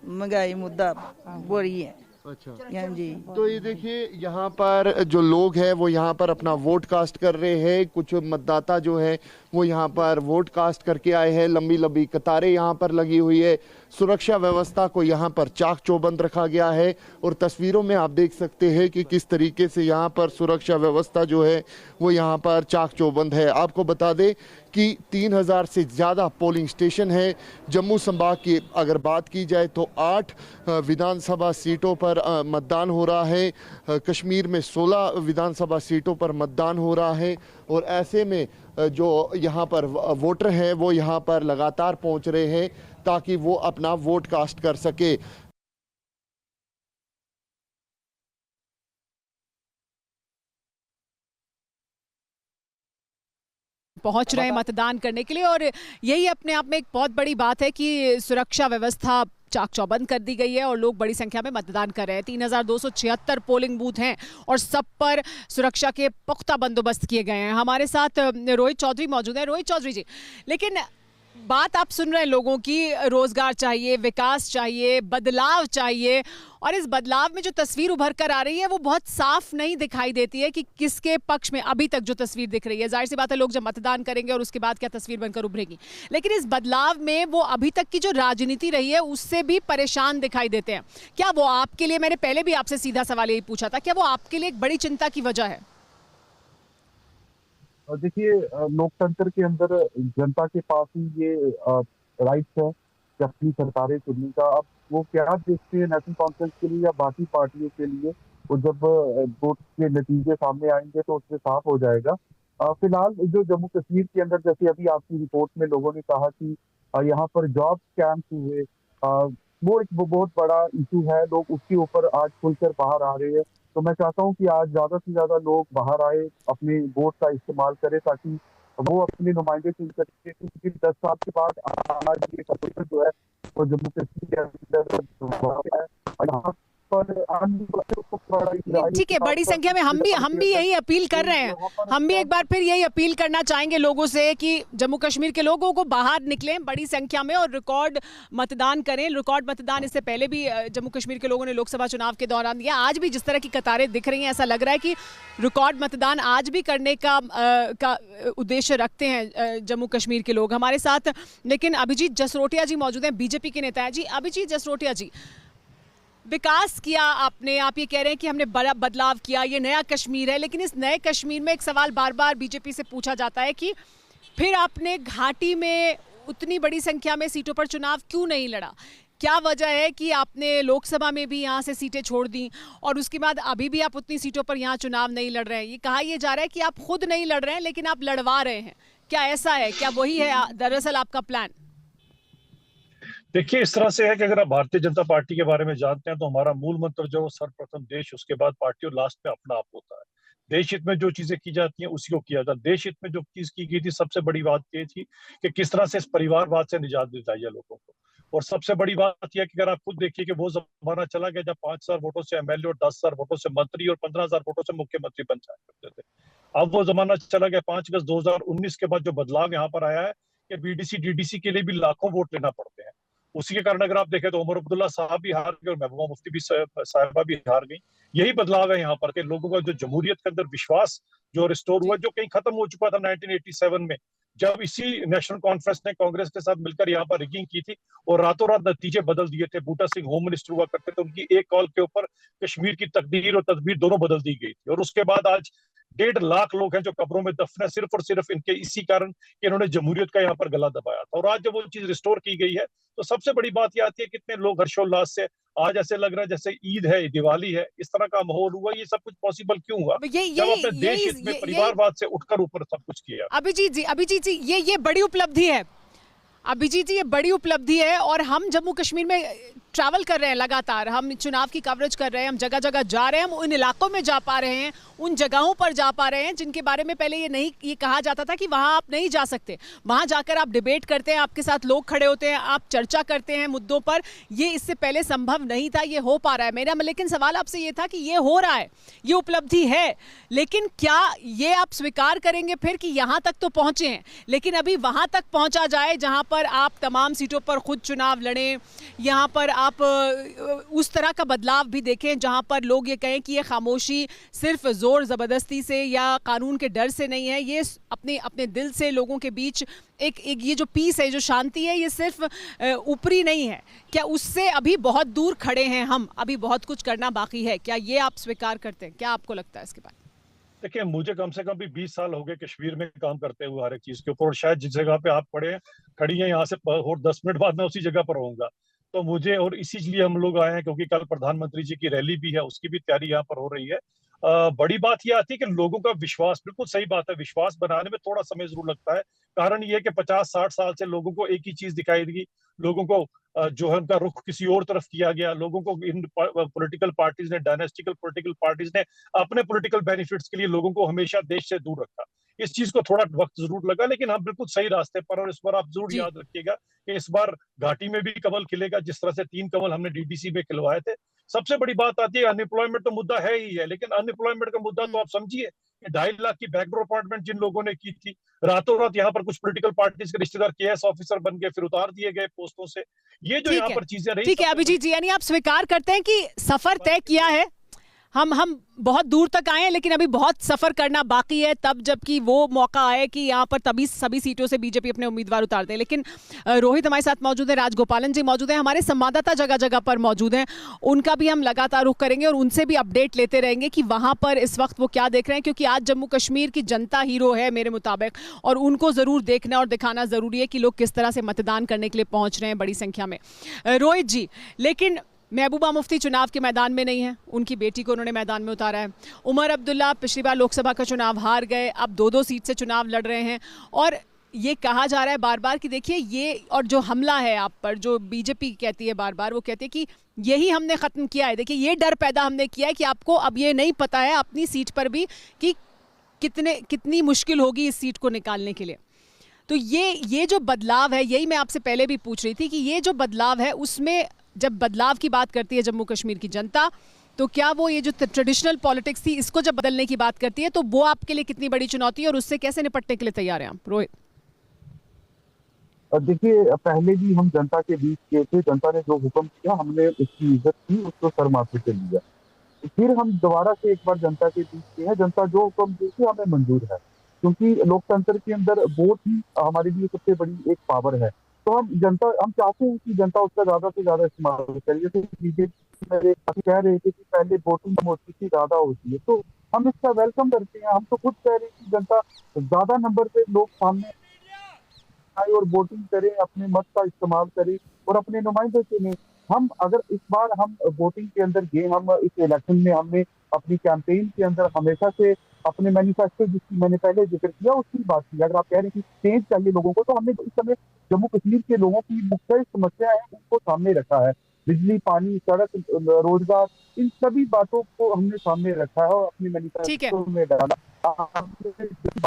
महंगाई मुद्दा बोरी है। अच्छा जी। तो ये देखिए यहाँ पर जो लोग हैं वो यहाँ पर अपना वोट कास्ट कर रहे हैं। कुछ मतदाता जो है वो यहाँ पर वोट कास्ट करके आए हैं। लंबी लंबी कतारें यहाँ पर लगी हुई है। सुरक्षा व्यवस्था को यहाँ पर चाक चौबंद रखा गया है और तस्वीरों में आप देख सकते हैं कि किस तरीके से यहाँ पर सुरक्षा व्यवस्था जो है वो यहाँ पर चाक चौबंद है। आपको बता दें कि 3000 से ज़्यादा पोलिंग स्टेशन है। जम्मू संभाग की अगर बात की जाए तो 8 विधानसभा सीटों पर मतदान हो रहा है। कश्मीर में 16 विधानसभा सीटों पर मतदान हो रहा है और ऐसे में जो यहाँ पर वोटर हैं वो यहाँ पर लगातार पहुँच रहे हैं ताकि वो अपना वोट कास्ट कर सके। पहुंच रहे हैं मतदान करने के लिए और यही अपने आप में एक बहुत बड़ी बात है कि सुरक्षा व्यवस्था चाक चौबंद कर दी गई है और लोग बड़ी संख्या में मतदान कर रहे हैं। 3276 पोलिंग बूथ हैं और सब पर सुरक्षा के पुख्ता बंदोबस्त किए गए हैं। हमारे साथ रोहित चौधरी मौजूद हैं। रोहित चौधरी जी, लेकिन बात आप सुन रहे हैं लोगों की, रोजगार चाहिए, विकास चाहिए, बदलाव चाहिए और इस बदलाव में जो तस्वीर उभर कर आ रही है वो बहुत साफ नहीं दिखाई देती है कि किसके पक्ष में अभी तक जो तस्वीर दिख रही है। जाहिर सी बात है लोग जब मतदान करेंगे और उसके बाद क्या तस्वीर बनकर उभरेगी, लेकिन इस बदलाव में वो अभी तक की जो राजनीति रही है उससे भी परेशान दिखाई देते हैं। क्या वो आपके लिए, मैंने पहले भी आपसे सीधा सवाल यही पूछा था, क्या वो आपके लिए एक बड़ी चिंता की वजह है? देखिए, लोकतंत्र के अंदर जनता के पास ही ये राइट्स है कि अपनी सरकारें चुनने का। अब वो क्या देखते हैं नेशनल कॉन्फ्रेंस के लिए या बाकी पार्टियों के लिए, वो जब वोट के नतीजे सामने आएंगे तो उससे साफ हो जाएगा। फिलहाल जो जम्मू कश्मीर के अंदर, जैसे अभी आपकी रिपोर्ट में लोगों ने कहा कि यहाँ पर जॉब स्कैम्स हुए, वो एक बहुत बड़ा इशू है। लोग उसके ऊपर आज खुलकर बाहर आ रहे हैं। तो मैं चाहता हूं कि आज ज्यादा से ज्यादा लोग बाहर आए, अपने वोट का इस्तेमाल करें ताकि वो अपने नुमाइंदे चुन सके। क्योंकि 10 साल के बाद आज ये कम्प्यूटर जो है वो जम्मू कश्मीर के अंदर यहाँ पर ठीक है, बड़ी संख्या में हम भी यही अपील कर रहे हैं। हम भी एक बार फिर यही अपील करना चाहेंगे लोगों से कि जम्मू कश्मीर के लोगों को बाहर निकलें बड़ी संख्या में और रिकॉर्ड मतदान करें। रिकॉर्ड मतदान इससे पहले भी जम्मू कश्मीर के लोगों ने लोकसभा चुनाव के दौरान दिया। आज भी जिस तरह की कतारें दिख रही हैं, ऐसा लग रहा है कि रिकॉर्ड मतदान आज भी करने का उद्देश्य रखते हैं जम्मू कश्मीर के लोग। हमारे साथ लेकिन अभिजीत जसरोटिया जी मौजूद हैं, बीजेपी के नेता हैं। जी अभिजीत जसरोटिया जी, विकास किया आपने, आप ये कह रहे हैं कि हमने बड़ा बदलाव किया, ये नया कश्मीर है, लेकिन इस नए कश्मीर में एक सवाल बार बार बीजेपी से पूछा जाता है कि फिर आपने घाटी में उतनी बड़ी संख्या में सीटों पर चुनाव क्यों नहीं लड़ा? क्या वजह है कि आपने लोकसभा में भी यहाँ से सीटें छोड़ दी और उसके बाद अभी भी आप उतनी सीटों पर यहाँ चुनाव नहीं लड़ रहे हैं? ये कहा यह जा रहा है कि आप खुद नहीं लड़ रहे हैं लेकिन आप लड़वा रहे हैं। क्या ऐसा है? क्या वही है दरअसल आपका प्लान? देखिए, इस तरह से है कि अगर आप भारतीय जनता पार्टी के बारे में जानते हैं तो हमारा मूल मंत्र जो सर्वप्रथम देश, उसके बाद पार्टी और लास्ट में अपना आप होता है। देश हित में जो चीजें की जाती हैं उसी को किया जाता है। देश हित में जो चीज की गई थी, सबसे बड़ी बात ये थी कि किस तरह से इस परिवारवाद से निजात दिलाई है लोगों को। और सबसे बड़ी बात यह है कि अगर आप खुद देखिए कि वो जमाना चला गया जब 5000 वोटों से एमएलए और 10,000 वोटों से मंत्री और 15,000 वोटों से मुख्यमंत्री बन जाया करते थे। अब वो जमाना चला गया 5 अगस्त 2019 के बाद जो बदलाव यहाँ पर आया है कि बीडीसी डीडीसी के लिए भी लाखों वोट लेना पड़ते हैं। उसी के कारण अगर आप देखें तो उमर अब्दुल्ला साहब भी हार गए और महबूबा मुफ्ती भी साहिबा भी हार गई। यही बदलाव है यहाँ पर कि लोगों का जो जमहूरियत के अंदर विश्वास जो रिस्टोर हुआ, जो कहीं खत्म हो चुका था 1987 में, जब इसी नेशनल कॉन्फ्रेंस ने कांग्रेस के साथ मिलकर यहाँ पर रिगिंग की थी और रातों रात नतीजे बदल दिए थे। बूटा सिंह होम मिनिस्टर हुआ करते थे, उनकी एक कॉल के ऊपर कश्मीर की तकदीर और तदबीर दोनों बदल दी गई थी। और उसके बाद आज 1.5 लाख लोग हैं जो कब्रों में दफन है, सिर्फ और सिर्फ इनके इसी कारण कि इन्होंने जमहूरियत का यहाँ पर गला दबाया था। और आज जब वो चीज रिस्टोर की गई है तो सबसे बड़ी बात यह आती है कितने लोग हर्षोल्लास से आज ऐसे लग रहा है जैसे ईद है, दिवाली है, इस तरह का माहौल हुआ। ये सब कुछ पॉसिबल क्यों हुआ? जब अपने देश हित में परिवारवाद से उठकर ऊपर सब कुछ किया। अभिजीत जी ये बड़ी उपलब्धि है। अभिजीत जी, ये बड़ी उपलब्धि है और हम जम्मू कश्मीर में ट्रैवल कर रहे हैं लगातार, हम चुनाव की कवरेज कर रहे हैं, हम जगह जगह जा रहे हैं, हम उन इलाकों में जा पा रहे हैं, उन जगहों पर जा पा रहे हैं जिनके बारे में पहले ये कहा जाता था कि वहाँ आप नहीं जा सकते। वहाँ जाकर आप डिबेट करते हैं, आपके साथ लोग खड़े होते हैं, आप चर्चा करते हैं मुद्दों पर। ये इससे पहले संभव नहीं था, ये हो पा रहा है। मेरा लेकिन सवाल आपसे ये था कि ये हो रहा है, ये उपलब्धि है, लेकिन क्या ये आप स्वीकार करेंगे फिर कि यहाँ तक तो पहुँचे हैं, लेकिन अभी वहाँ तक पहुँचा जाए जहाँ पर आप तमाम सीटों पर खुद चुनाव लड़ें, यहाँ पर आप उस तरह का बदलाव भी देखें जहां पर लोग ये कहें कि ये खामोशी सिर्फ जोर ज़बरदस्ती से या कानून के डर से नहीं है, ये अपने अपने दिल से लोगों के बीच एक ये जो पीस है, जो शांति है, ये सिर्फ ऊपरी नहीं है। क्या उससे अभी बहुत दूर खड़े हैं हम, अभी बहुत कुछ करना बाकी है? क्या ये आप स्वीकार करते हैं? क्या आपको लगता है इसके बारे में? देखिए, मुझे कम से कम भी 20 साल हो गए कश्मीर में काम करते हुए हर एक चीज के ऊपर, और शायद जिस जगह पे आप खड़ी हैं यहाँ से और 10 मिनट बाद मैं उसी जगह पर रहूंगा। तो मुझे, और इसीलिए हम लोग आए हैं क्योंकि कल प्रधानमंत्री जी की रैली भी है, उसकी भी तैयारी यहाँ पर हो रही है। बड़ी बात यह आती है कि लोगों का विश्वास, बिल्कुल सही बात है, विश्वास बनाने में थोड़ा समय जरूर लगता है। कारण ये है कि 50-60 साल से लोगों को एक ही चीज दिखाई दी, लोगों को जो है उनका रुख किसी और तरफ किया गया, लोगों को इन पॉलिटिकल पार्टीज ने, डायनेस्टिकल पॉलिटिकल पार्टीज ने अपने पॉलिटिकल बेनिफिट्स के लिए लोगों को हमेशा देश से दूर रखा। इस चीज को थोड़ा वक्त जरूर लगा, लेकिन हम बिल्कुल सही रास्ते पर। और इस बार आप जरूर याद रखिएगा कि इस बार घाटी में भी कमल खिलेगा, जिस तरह से 3 कमल हमने डीडीसी में खिलवाए थे। सबसे बड़ी बात आती है, अनएम्प्लॉयमेंट तो मुद्दा है ही है, लेकिन अनएम्प्लॉयमेंट का मुद्दा तो आप समझिए कि 2.5 लाख की बैकडोर अपॉइंटमेंट जिन लोगों ने की थी, रातों रात यहाँ पर कुछ पॉलिटिकल पार्टीज के रिश्तेदार केएस ऑफिसर बन गए, फिर उतार दिए गए पोस्टों से। ये जो यहाँ पर चीजें रही। ठीक है अभिजीत जी, यानी आप स्वीकार करते हैं कि सफर तय किया है, हम बहुत दूर तक आए हैं, लेकिन अभी बहुत सफर करना बाकी है, तब जबकि वो मौका आए कि यहाँ पर तभी सभी सीटों से बीजेपी अपने उम्मीदवार उतारते हैं। लेकिन रोहित हमारे साथ मौजूद है, राजगोपालन जी मौजूद हैं, हमारे संवाददाता जगह जगह पर मौजूद हैं, उनका भी हम लगातार रुख करेंगे और उनसे भी अपडेट लेते रहेंगे कि वहाँ पर इस वक्त वो क्या देख रहे हैं, क्योंकि आज जम्मू कश्मीर की जनता हीरो है मेरे मुताबिक, और उनको ज़रूर देखना और दिखाना ज़रूरी है कि लोग किस तरह से मतदान करने के लिए पहुँच रहे हैं बड़ी संख्या में। रोहित जी, लेकिन महबूबा मुफ्ती चुनाव के मैदान में नहीं है, उनकी बेटी को उन्होंने मैदान में उतारा है। उमर अब्दुल्ला पिछली बार लोकसभा का चुनाव हार गए, अब 2-2 सीट से चुनाव लड़ रहे हैं, और ये कहा जा रहा है बार बार कि देखिए ये, और जो हमला है आप पर, जो बीजेपी कहती है बार बार, वो कहती है कि यही हमने ख़त्म किया है। देखिए ये डर पैदा हमने किया है कि आपको अब ये नहीं पता है अपनी सीट पर भी कि कितनी मुश्किल होगी इस सीट को निकालने के लिए। तो ये जो बदलाव है, यही मैं आपसे पहले भी पूछ रही थी कि ये जो बदलाव है, उसमें जब बदलाव की बात करती है जम्मू कश्मीर की जनता, तो क्या वो ये जो ट्रेडिशनल पॉलिटिक्स थी, इसको जब बदलने की बात करती है, तो वो आपके लिए कितनी बड़ी चुनौती है और उससे कैसे निपटने के लिए तैयार हैं आप? रोहित देखिए, पहले भी हम जनता के बीच गए थे, जनता ने जो हुक्म किया हमने उसकी इज्जत की, उसको सर माथे से लिया। फिर हम दोबारा से एक बार जनता के बीच गए हैं, जनता जो हुक्म देती है हमें मंजूर है, क्योंकि लोकतंत्र के अंदर वोट ही हमारे लिए सबसे बड़ी एक पावर है। तो हम चाहते हैं कि जनता उसका ज्यादा से ज्यादा इस्तेमाल करे। जैसे बीजेपी कह रहे थे कि पहले वोटिंग मोटी से ज्यादा होती है, तो हम इसका वेलकम करते हैं। हम तो खुद कह रहे हैं कि जनता ज्यादा नंबर पे लोग सामने आए और वोटिंग करें, अपने मत का इस्तेमाल करें और अपने नुमाइंदे चुने। हम अगर इस बार हम वोटिंग के अंदर गए, हम इस इलेक्शन में हमने अपनी कैंपेन के अंदर हमेशा से अपने मैनिफेस्टो, जिसकी मैंने पहले जिक्र किया, उसकी बात की। अगर आप कह रहे हैं कि चेंज चाहिए लोगों को, तो हमने इस समय जम्मू कश्मीर के लोगों की मुख्य समस्याएं हैं उनको सामने रखा है। बिजली, पानी, सड़क, रोजगार, इन सभी बातों को हमने सामने रखा है और अपनी मैनिफेस्टो में डाला।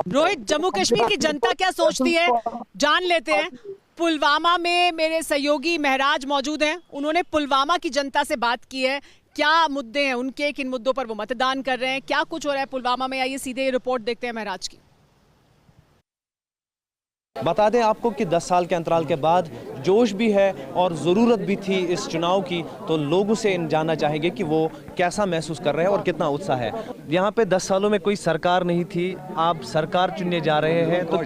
रोहित, जम्मू कश्मीर की जनता क्या सोचती है जान लेते हैं। पुलवामा में मेरे सहयोगी महराज मौजूद हैं, उन्होंने पुलवामा की जनता से बात की है। क्या मुद्दे हैं उनके, किन मुद्दों पर वो मतदान कर रहे हैं, क्या कुछ हो रहा है पुलवामा में, आइए सीधे ये रिपोर्ट देखते हैं महराज की। बता दें आपको कि 10 साल के अंतराल के बाद जोश भी है और ज़रूरत भी थी इस चुनाव की, तो लोगों से जानना चाहेंगे कि वो कैसा महसूस कर रहे हैं और कितना उत्साह है। यहाँ पे 10 सालों में कोई सरकार नहीं थी, आप सरकार चुनने जा रहे हैं, तो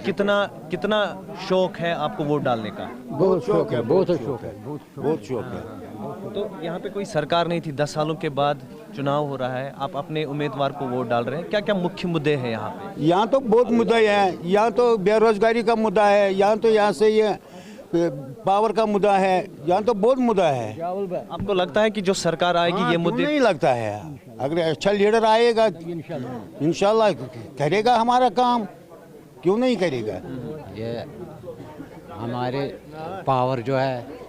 कितना शौक है आपको वोट डालने का? बहुत शौक है, बहुत शौक है, बहुत शौक है। तो यहाँ पे कोई सरकार नहीं थी, 10 सालों के बाद चुनाव हो रहा है, आप अपने उम्मीदवार को वोट डाल रहे हैं, क्या क्या मुख्य मुद्दे हैं यहाँ पे? यहाँ तो बहुत मुद्दे हैं, यहाँ तो बेरोजगारी का मुद्दा है, यहाँ से ये पावर का मुद्दा है, यहाँ तो बहुत मुद्दा है। आपको लगता है कि जो सरकार आएगी ये मुद्दे? नहीं लगता है, अगर अच्छा लीडर आएगा इंशाल्लाह करेगा हमारा काम, क्यों नहीं करेगा। ये हमारे पावर जो है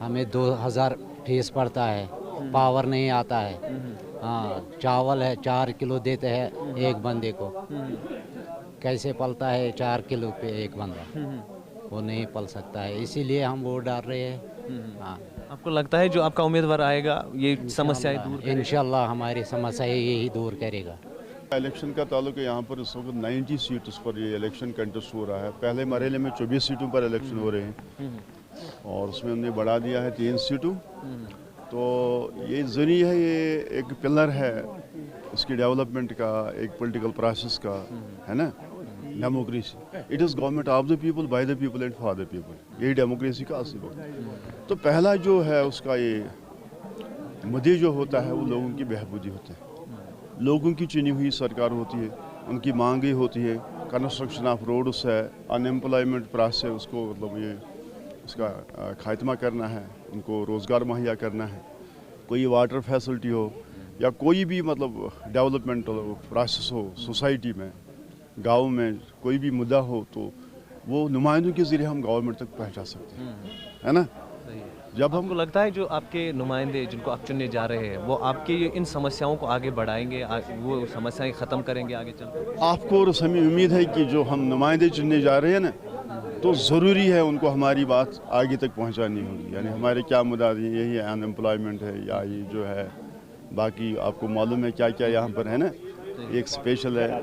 हमें 2000 फीस पड़ता है, पावर नहीं आता है। हाँ, चावल है 4 किलो देते हैं एक बंदे को, कैसे पलता है 4 किलो पे एक बंदा, वो नहीं पल सकता है, इसीलिए हम वोट डाल रहे हैं। हाँ, आपको लगता है जो आपका उम्मीदवार आएगा ये समस्याएं दूर करेगा? इंशाल्लाह हमारी समस्याएं यही दूर करेगा। इलेक्शन का ताल्लुक है, यहाँ पर इस वक्त 90 सीट्स पर ये इलेक्शन कंटेस्ट हो रहा है। पहले मरहले में 24 सीटों पर इलेक्शन हो रहे हैं। और उसमें उन्होंने बढ़ा दिया है 3 सीटों। तो ये ज़रूरी है, ये एक पिलर है इसकी डेवलपमेंट का, एक पॉलिटिकल प्रोसेस का, है ना, democracy. It is government of the people, by the people and for the people, यही डेमोक्रेसी का असली वक्त। तो पहला जो है उसका ये मुद्दे जो होता है वो लोगों की बहबूदी होते हैं, लोगों की चुनी हुई सरकार होती है, उनकी मांगे होती है, कंस्ट्रक्शन ऑफ रोड्स है, अनएम्प्लॉयमेंट प्रोसेस है, उसको मतलब ये उसका खात्मा करना है, उनको रोज़गार मुहैया करना है, कोई वाटर फैसिलिटी हो या कोई भी मतलब डेवलपमेंटल प्रोसेस हो सोसाइटी में, गांव में कोई भी मुद्दा हो तो वो नुमाइंदों के ज़रिए हम गवर्नमेंट तक पहुंचा सकते हैं, है ना। जब हमको लगता है जो आपके नुमाइंदे जिनको आप चुनने जा रहे हैं वो आपकी इन समस्याओं को आगे बढ़ाएंगे, वो समस्याएं ख़त्म करेंगे आगे चल। आपको और हमें उम्मीद है कि जो हम नुमाइंदे चुनने जा रहे हैं ना, तो ज़रूरी है उनको हमारी बात आगे तक पहुंचानी होगी। यानी हमारे क्या मुद्दा यही अनएम्प्लॉयमेंट है या ये जो है बाकी आपको मालूम है क्या क्या यहाँ पर है ना, एक स्पेशल है,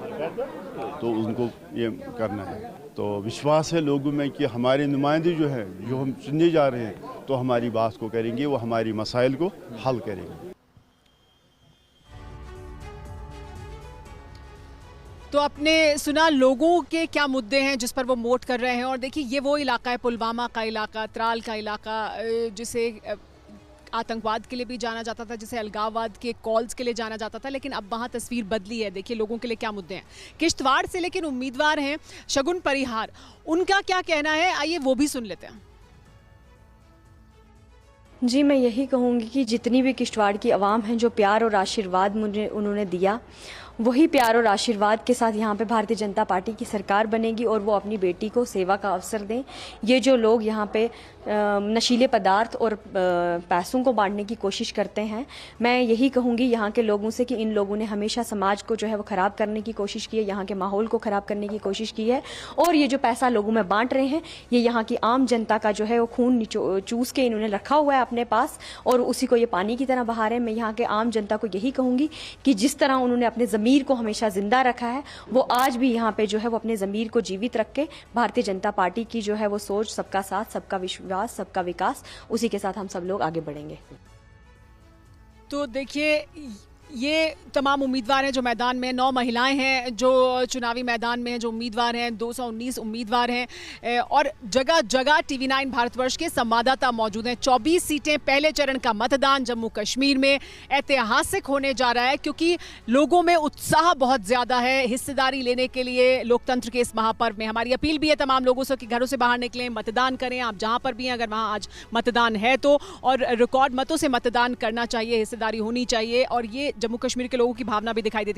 तो उनको ये करना है। तो विश्वास है लोगों में कि हमारे नुमाइंदे जो हैं, जो हम चुनने जा रहे हैं, तो हमारी बात को करेंगे, वो हमारी मसाइल को हल करेंगे। तो आपने सुना लोगों के क्या मुद्दे हैं जिस पर वो वोट कर रहे हैं। और देखिए ये वो इलाका है, पुलवामा का इलाका, त्राल का इलाका, जिसे आतंकवाद के लिए भी जाना जाता था, जिसे अलगाववाद के कॉल्स के लिए जाना जाता था, लेकिन अब वहाँ तस्वीर बदली है। देखिए लोगों के लिए क्या मुद्दे हैं। किश्तवाड़ से लेकिन उम्मीदवार हैं शगुन परिहार, उनका क्या कहना है, आइए वो भी सुन लेते हैं। जी, मैं यही कहूँगी कि जितनी भी किश्तवाड़ की आवाम है, जो प्यार और आशीर्वाद मुझे उन्होंने दिया, वही प्यार और आशीर्वाद के साथ यहाँ पे भारतीय जनता पार्टी की सरकार बनेगी और वो अपनी बेटी को सेवा का अवसर दें। ये जो लोग यहाँ पे नशीले पदार्थ और पैसों को बांटने की कोशिश करते हैं, मैं यही कहूँगी यहाँ के लोगों से कि इन लोगों ने हमेशा समाज को जो है वो ख़राब करने की कोशिश की है, यहाँ के माहौल को ख़राब करने की कोशिश की है। और ये जो पैसा लोगों में बांट रहे हैं, ये यहाँ की आम जनता का जो है वो खून चूस के इन्होंने रखा हुआ है अपने पास और उसी को ये पानी की तरह बहा रहे हैं। मैं यहाँ के आम जनता को यही कहूँगी कि जिस तरह उन्होंने अपने ज़मीर को हमेशा जिंदा रखा है, वो आज भी यहाँ पे जो है वो अपने ज़मीर को जीवित रख के भारतीय जनता पार्टी की जो है वो सोच, सबका साथ, सबका विश्वास, सबका विकास, उसी के साथ हम सब लोग आगे बढ़ेंगे। तो देखिए ये तमाम उम्मीदवार हैं जो मैदान में, 9 महिलाएं हैं जो चुनावी मैदान में हैं, जो उम्मीदवार हैं, 219 उम्मीदवार हैं और जगह जगह TV9 भारतवर्ष के संवाददाता मौजूद हैं। 24 सीटें, पहले चरण का मतदान जम्मू कश्मीर में ऐतिहासिक होने जा रहा है क्योंकि लोगों में उत्साह बहुत ज़्यादा है हिस्सेदारी लेने के लिए लोकतंत्र के इस महापर्व में। हमारी अपील भी है तमाम लोगों से कि घरों से बाहर निकलें, मतदान करें। आप जहाँ पर भी हैं, अगर वहाँ आज मतदान है तो, और रिकॉर्ड मतों से मतदान करना चाहिए, हिस्सेदारी होनी चाहिए। और ये जम्मू कश्मीर के लोगों की भावना भी दिखाई देती है।